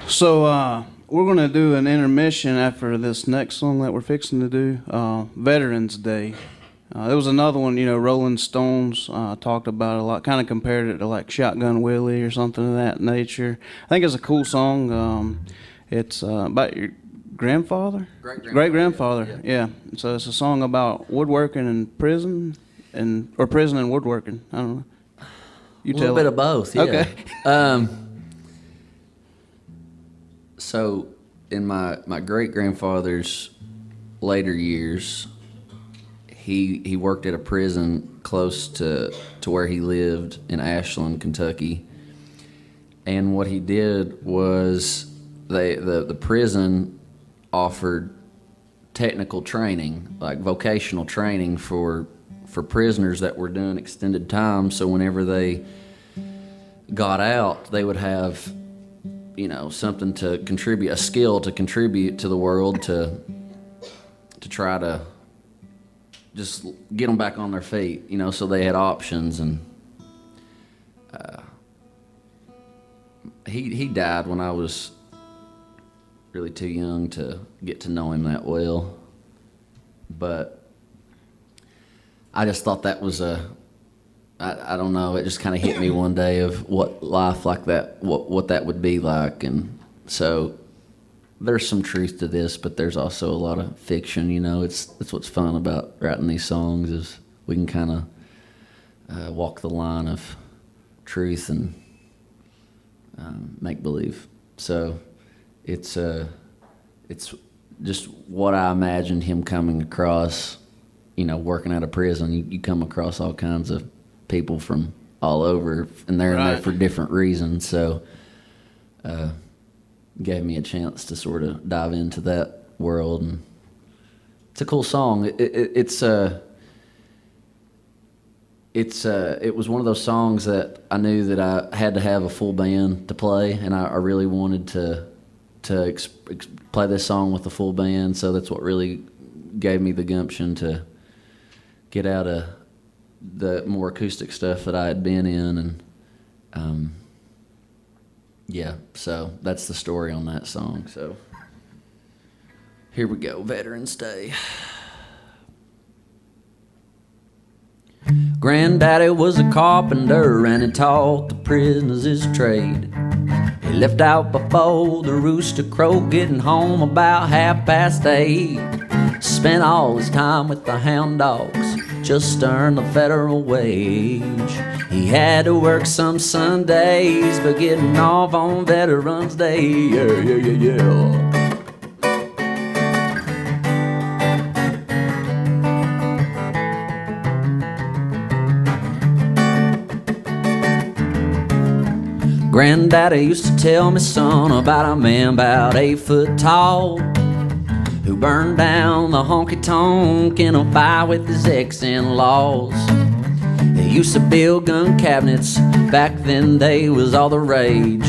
So we're going to do an intermission after this next song that we're fixing to do, Veterans Day. There was another one, Rolling Stones talked about it a lot, kind of compared it to like Shotgun Willie or something of that nature. I think it's a cool song. It's about your grandfather? Great grandfather, yeah. So it's a song about woodworking and prison, or prison and woodworking. I don't know. You a little bit of both, yeah. Okay. So in my great-grandfather's later years, he worked at a prison close to where he lived in Ashland, Kentucky. And what he did was the prison offered technical training, like vocational training for prisoners that were doing extended time. So whenever they got out, they would have something to contribute, a skill to contribute to the world, to try to just get them back on their feet, so they had options. And he died when I was really too young to get to know him that well. But I just thought that was I don't know, it just kind of hit me one day of what life like that, what that would be like. And so there's some truth to this, but there's also a lot of fiction, It's what's fun about writing these songs, is we can kind of walk the line of truth and make believe. So it's just what I imagined him coming across, working out of prison. You come across all kinds of people from all over, and they're in there for different reasons. So gave me a chance to sort of dive into that world, and it's a cool song. It was one of those songs that I knew that I had to have a full band to play, and I really wanted to play this song with a full band. So that's what really gave me the gumption to get out of the more acoustic stuff that I had been in. And yeah, so that's the story on that song. So here we go, Veterans Day. Granddaddy was a carpenter, and he taught the prisoners his trade. He left out before the rooster crowed, getting home about 8:30. Spent all his time with the hound dogs, just to earn the federal wage. He had to work some Sundays, but getting off on Veterans Day. Yeah, yeah, yeah, yeah. Granddaddy used to tell me, son, about a man about 8 foot tall who burned down the honky-tonk in a fight with his ex-in-laws. They used to build gun cabinets, back then they was all the rage.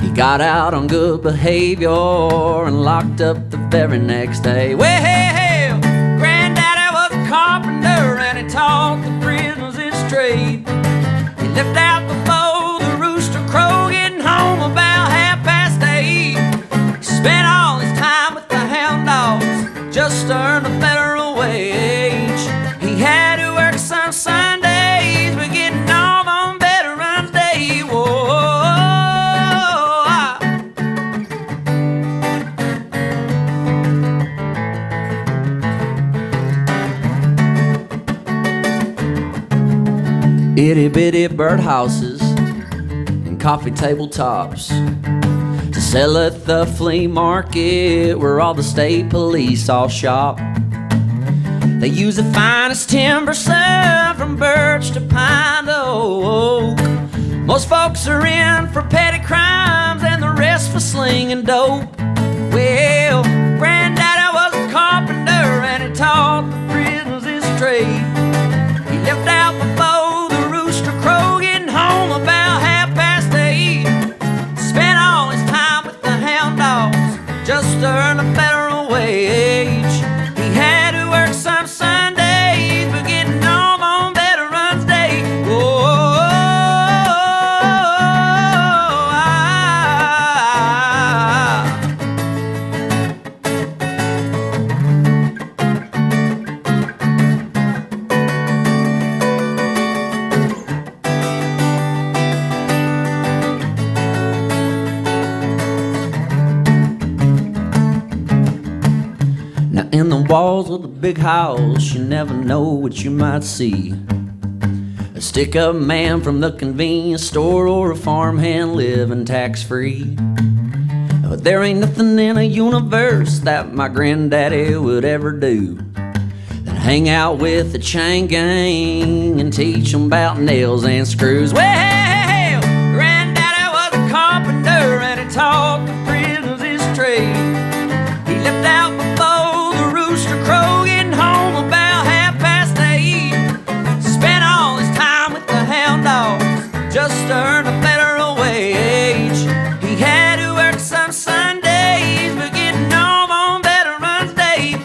He got out on good behavior and locked up the very next day. Well, Granddaddy was a carpenter, and he taught the prisoners his trade. He left out before the rooster crow, getting home about 8:30. He spent all his time with the hound dogs, just to earn the federal wage. He had to work some Sundays, but getting off on Veterans Day. Whoa. Itty bitty birdhouses and coffee table tops to sell at the flea market, where all the state police all shop. They use the finest timber, son, from birch to pine to oak. Most folks are in for petty crimes, and the rest for slinging dope. Well, Granddaddy was a carpenter, and he taught the prisoners his trade. He left out before the rooster crow, getting home about 8:30. Spent all his time with the hound dogs, just to earn a federal wage. He had to work some Sundays, but getting off on Veterans Day. Whoa, of the big house, you never know what you might see. A stick-up man from the convenience store or a farmhand living tax-free. But there ain't nothing in a universe that my granddaddy would ever do than hang out with the chain gang and teach 'em about nails and screws. Well, granddaddy was a carpenter and he taught the prisoners his trade. He left out before the rooster crow, getting home about 8:30. Spent all his time with the hound dogs just to earn a better wage. He had to work some Sundays, but getting home on Veterans Day.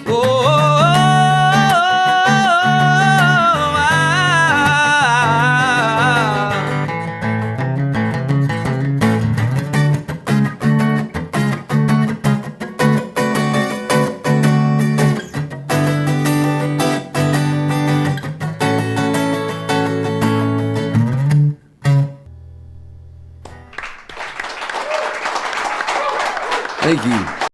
Thank you.